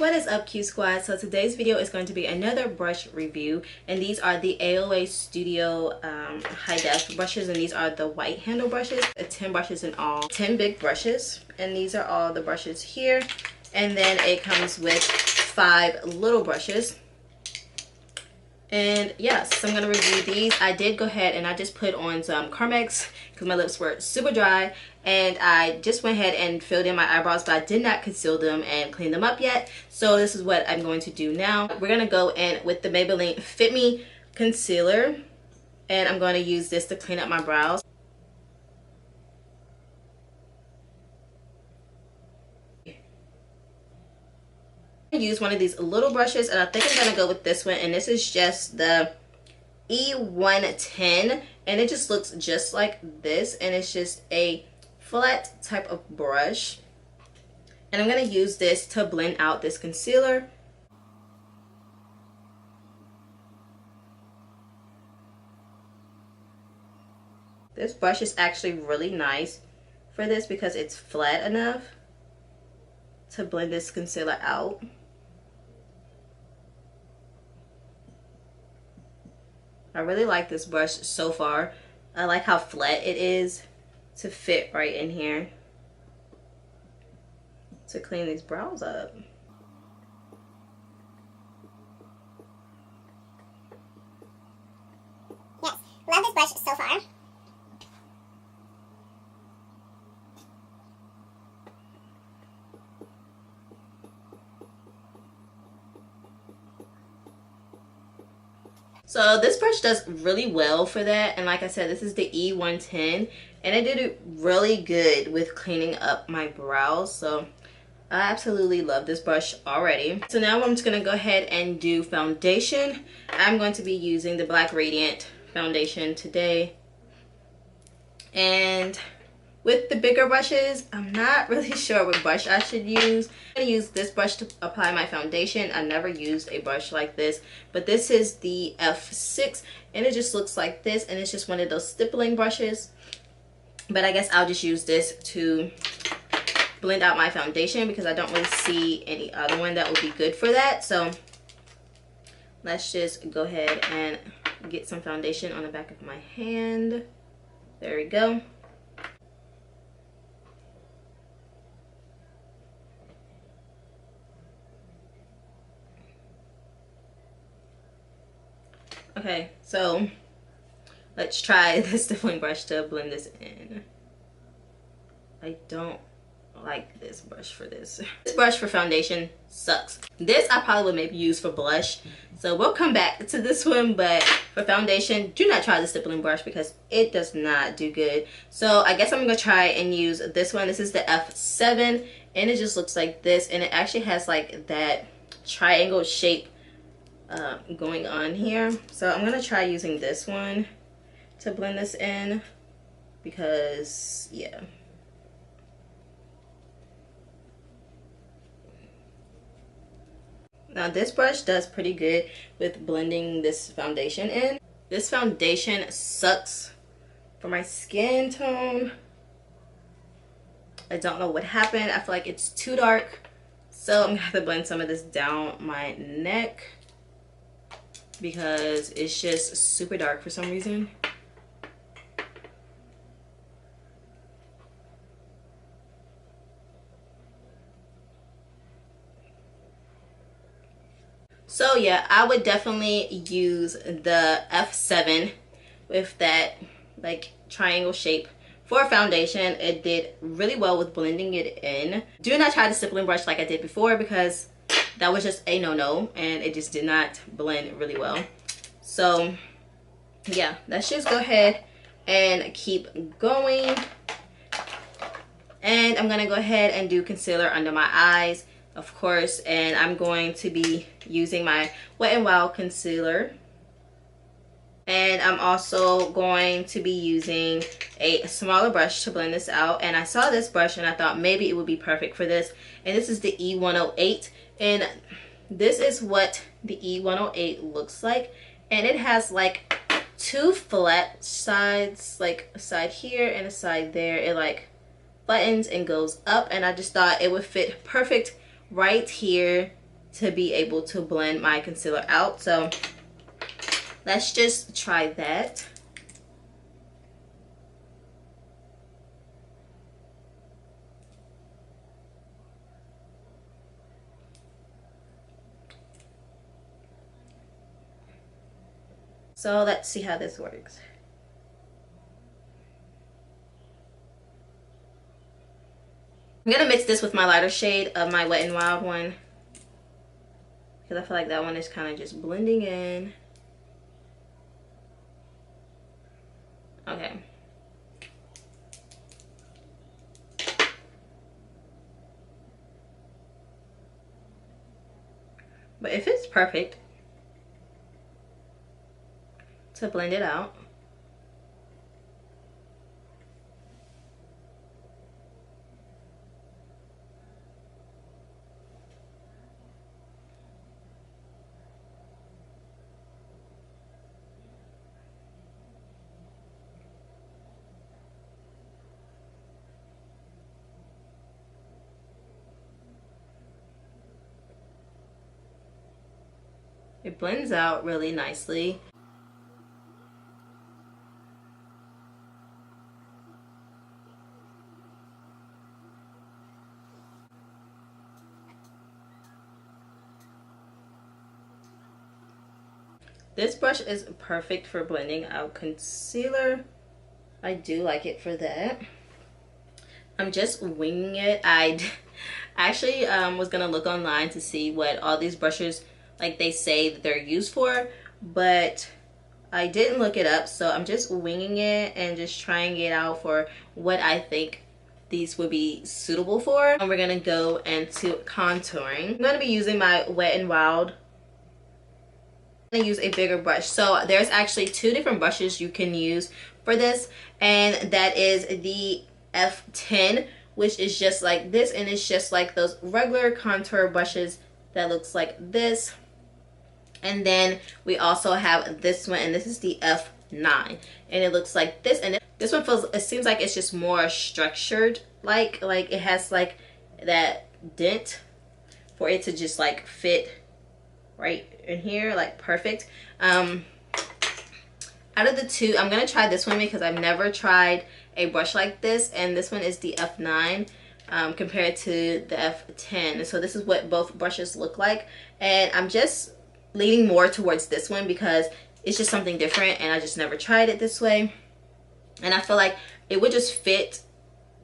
What is up, Q Squad? So today's video is going to be another brush review, and these are the AOA Studio high def brushes, and these are the white handle brushes. 10 brushes in all, 10 big brushes, and these are all the brushes here. And then it comes with 5 little brushes. And yes, so I'm gonna review these. I did go ahead and I just put on some Carmex because my lips were super dry, and I just went ahead and filled in my eyebrows, but I did not conceal them and clean them up yet. So this is what I'm going to do now. We're gonna go in with the Maybelline Fit Me concealer, and I'm going to use this to clean up my brows. Use one of these little brushes, and I think I'm gonna go with this one, and this is just the E110, and it just looks just like this, and it's just a flat type of brush, and I'm gonna use this to blend out this concealer. This brush is actually really nice for this because it's flat enough to blend this concealer out. I really like this brush so far. I like how flat it is to fit right in here to clean these brows up. Yes, love this brush so far. So this brush does really well for that, and like I said, this is the E110, and it did it really good with cleaning up my brows. So I absolutely love this brush already. So now I'm just gonna go ahead and do foundation. I'm going to be using the Black Radiant foundation today, and with the bigger brushes, I'm not really sure what brush I should use. I'm gonna use this brush to apply my foundation. I never used a brush like this, but this is the F6, and it just looks like this, and it's just one of those stippling brushes. But I guess I'll just use this to blend out my foundation because I don't really see any other one that would be good for that. So let's just go ahead and get some foundation on the back of my hand. There we go. Okay, so let's try this stippling brush to blend this in. I don't like this brush for this. This brush for foundation sucks. This I probably would maybe use for blush. So we'll come back to this one, but for foundation, do not try the stippling brush because it does not do good. So I guess I'm gonna try and use this one. This is the F7, and it just looks like this, and it actually has like that triangle shape going on here. So I'm gonna try using this one to blend this in because yeah. Now this brush does pretty good with blending this foundation in. This foundation sucks for my skin tone. I don't know what happened. I feel like it's too dark, so I'm gonna have to blend some of this down my neck because it's just super dark for some reason. So yeah, I would definitely use the F7 with that like triangle shape for foundation. It did really well with blending it in. Do not try the stippling brush like I did before because that was just a no-no, and it just did not blend really well. So yeah, let's just go ahead and keep going. And I'm gonna go ahead and do concealer under my eyes, of course, and I'm going to be using my Wet n Wild concealer. And I'm also going to be using a smaller brush to blend this out. And I saw this brush and I thought maybe it would be perfect for this. And this is the E108. And this is what the E108 looks like. And it has like 2 flat sides, like a side here and a side there. It like flattens and goes up. And I just thought it would fit perfect right here to be able to blend my concealer out. So let's just try that. So let's see how this works. I'm gonna mix this with my lighter shade of my Wet n Wild one, because I feel like that one is kind of just blending in. Okay. But if it's perfect to blend it out. It blends out really nicely. This brush is perfect for blending out concealer. I do like it for that. I'm just winging it. I actually was gonna look online to see what all these brushes, like they say that they're used for, but I didn't look it up, so I'm just winging it and just trying it out for what I think these would be suitable for. And we're gonna go into contouring. I'm gonna be using my Wet n Wild. I'm gonna use a bigger brush. So there's actually two different brushes you can use for this, and that is the F10, which is just like this, and it's just like those regular contour brushes that looks like this. And then we also have this one, and this is the F9, and it looks like this. And this one feels, it seems like it's just more structured, like it has like that dent for it to just like fit right in here, like perfect. Out of the two, I'm gonna try this one because I've never tried a brush like this, and this one is the F9 compared to the F10. So this is what both brushes look like, and I'm just leaning more towards this one because it's just something different, and I just never tried it this way, and I feel like it would just fit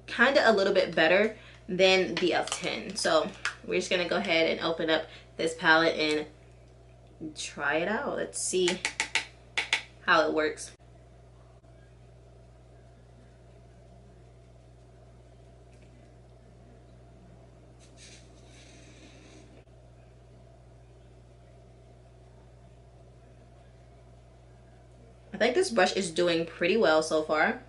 kind of a little bit better than the F10. So we're just gonna go ahead and open up this palette and try it out. Let's see how it works. I think this brush is doing pretty well so far.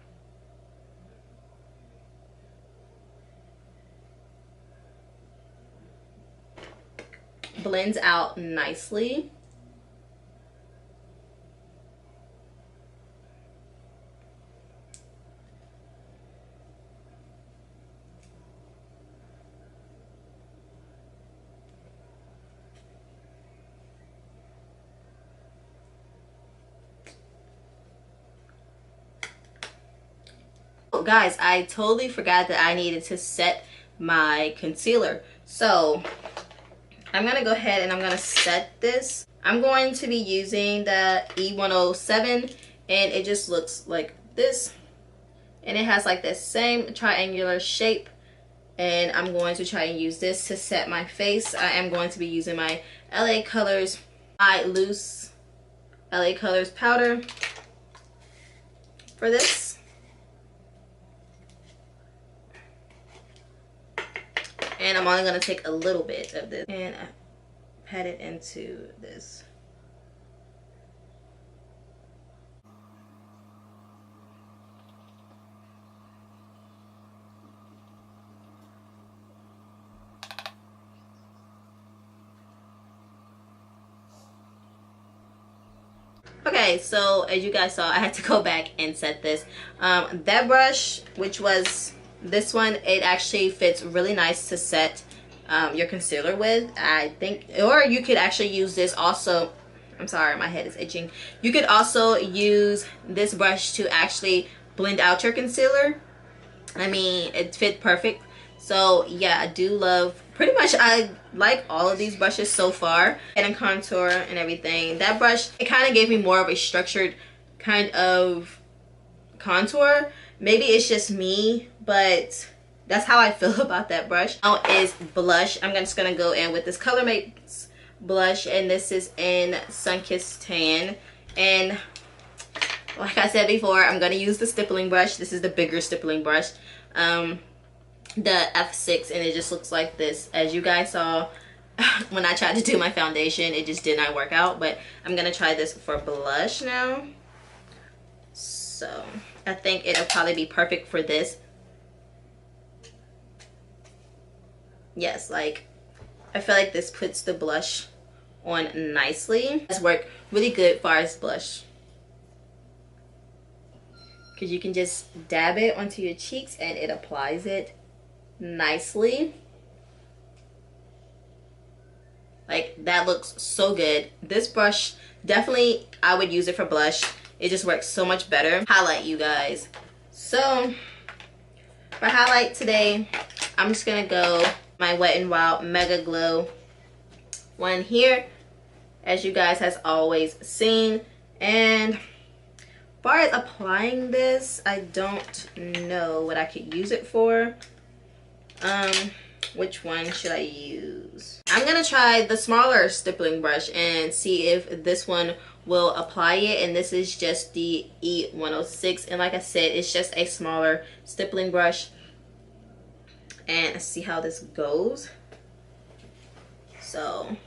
Blends out nicely. Guys, I totally forgot that I needed to set my concealer. So I'm gonna go ahead and I'm gonna set this. I'm going to be using the E107, and it just looks like this, and it has like this same triangular shape, and I'm going to try and use this to set my face. I am going to be using my LA Colors, my loose LA Colors powder for this. And I'm only going to take a little bit of this and pat it into this. Okay, so as you guys saw, I had to go back and set this. That brush, which was this one, it actually fits really nice to set your concealer with, I think. Or you could actually use this also. I'm sorry, my head is itching. You could also use this brush to actually blend out your concealer. I mean, it fit perfect. So yeah, I do love, pretty much I like all of these brushes so far. And contour and everything. That brush, it kind of gave me more of a structured kind of contour. Maybe it's just me, but that's how I feel about that brush. Now is blush. I'm just gonna go in with this Color Mates blush, and this is in Sunkissed Tan. And like I said before, I'm gonna use the stippling brush. This is the bigger stippling brush, the F6, and it just looks like this. As you guys saw when I tried to do my foundation, it just did not work out. But I'm gonna try this for blush now. So I think it'll probably be perfect for this. Yes, like I feel like this puts the blush on nicely. It's worked really good as far as blush, because you can just dab it onto your cheeks and it applies it nicely. Like, that looks so good. This brush, definitely I would use it for blush. It just works so much better. Highlight, you guys. So for highlight today, I'm just gonna go my Wet n Wild Mega Glow one here, as you guys has always seen. And as far as applying this, I don't know what I could use it for. Which one should I use? I'm gonna try the smaller stippling brush and see if this one will apply it. And this is just the E106, and like I said, it's just a smaller stippling brush. And see how this goes. So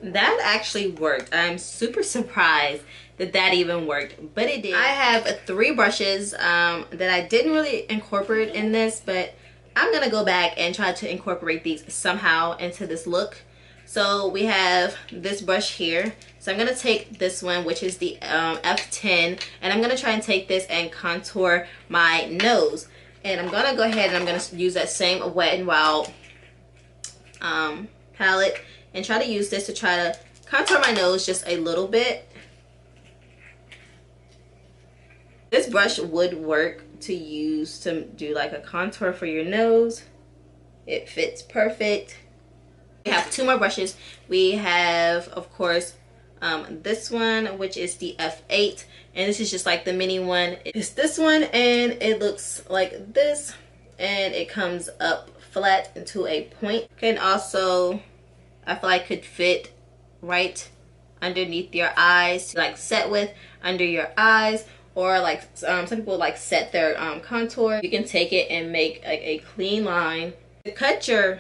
that actually worked. I'm super surprised that that even worked, but it did. I have 3 brushes that I didn't really incorporate in this, but I'm gonna go back and try to incorporate these somehow into this look. So we have this brush here. So I'm gonna take this one, which is the F10, and I'm gonna try and take this and contour my nose. And I'm gonna go ahead and I'm gonna use that same Wet n Wild palette and try to use this to try to contour my nose just a little bit. This brush would work to use to do like a contour for your nose. It fits perfect. We have 2 more brushes. We have, of course, this one, which is the F8, and this is just like the mini one. It's this one, and it looks like this, and it comes up flat into a point. Can also, I feel like, could fit right underneath your eyes, to like set with under your eyes, or like some people like set their contour. You can take it and make a clean line to cut your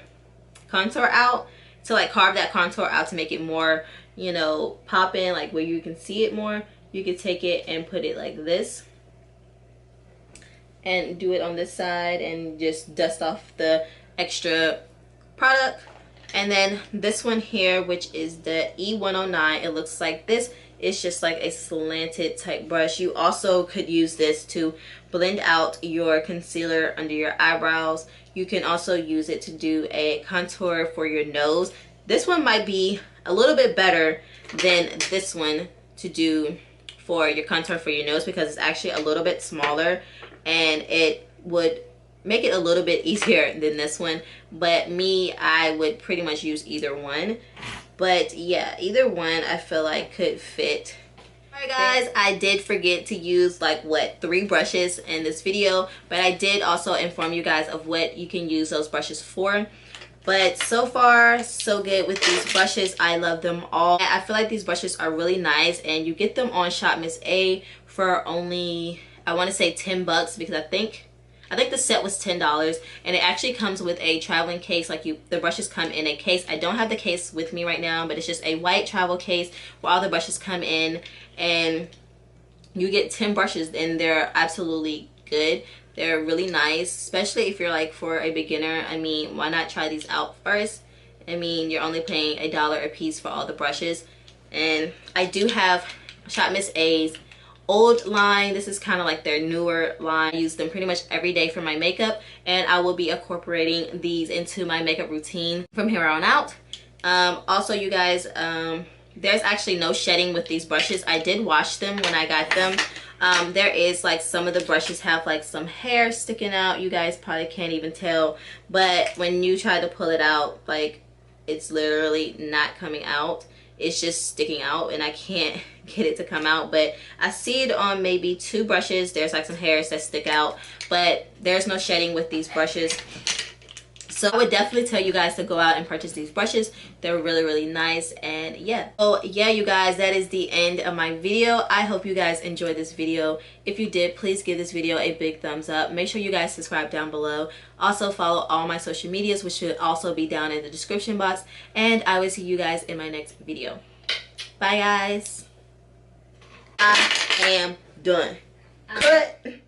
contour out, to like carve that contour out to make it more, you know, pop in, like where you can see it more. You could take it and put it like this and do it on this side and just dust off the extra product. And then this one here, which is the E109, it looks like this. It's just like a slanted type brush. You also could use this to blend out your concealer under your eyebrows. You can also use it to do a contour for your nose. This one might be a little bit better than this one to do for your contour for your nose, because it's actually a little bit smaller and it would make it a little bit easier than this one. But me, I would pretty much use either one. But yeah, either one I feel like could fit. Alright guys, I did forget to use like 3 brushes in this video, but I did also inform you guys of what you can use those brushes for. But so far so good with these brushes. I love them all. I feel like these brushes are really nice, and you get them on Shop Miss A for only, I want to say, 10 bucks, because I think the set was $10, and it actually comes with a traveling case. Like, the brushes come in a case. I don't have the case with me right now, but it's just a white travel case where all the brushes come in, and you get 10 brushes, and they're absolutely good. They're really nice, especially if you're like for a beginner. I mean, why not try these out first? I mean, you're only paying $1 a piece for all the brushes. And I do have Shop Miss A's old line. This is kind of like their newer line. I use them pretty much every day for my makeup, and I will be incorporating these into my makeup routine from here on out. Also, you guys, there's actually no shedding with these brushes. I did wash them when I got them. There is like some of the brushes have like some hair sticking out. You guys probably can't even tell, but when you try to pull it out, like, it's literally not coming out. It's just sticking out, and I can't get it to come out. But I see it on maybe 2 brushes. There's like some hairs that stick out, but there's no shedding with these brushes. So I would definitely tell you guys to go out and purchase these brushes. They're really, really nice. And yeah. So yeah, you guys, that is the end of my video. I hope you guys enjoyed this video. If you did, please give this video a big thumbs up. Make sure you guys subscribe down below. Also follow all my social medias, which should also be down in the description box. And I will see you guys in my next video. Bye, guys. I am done. Cut.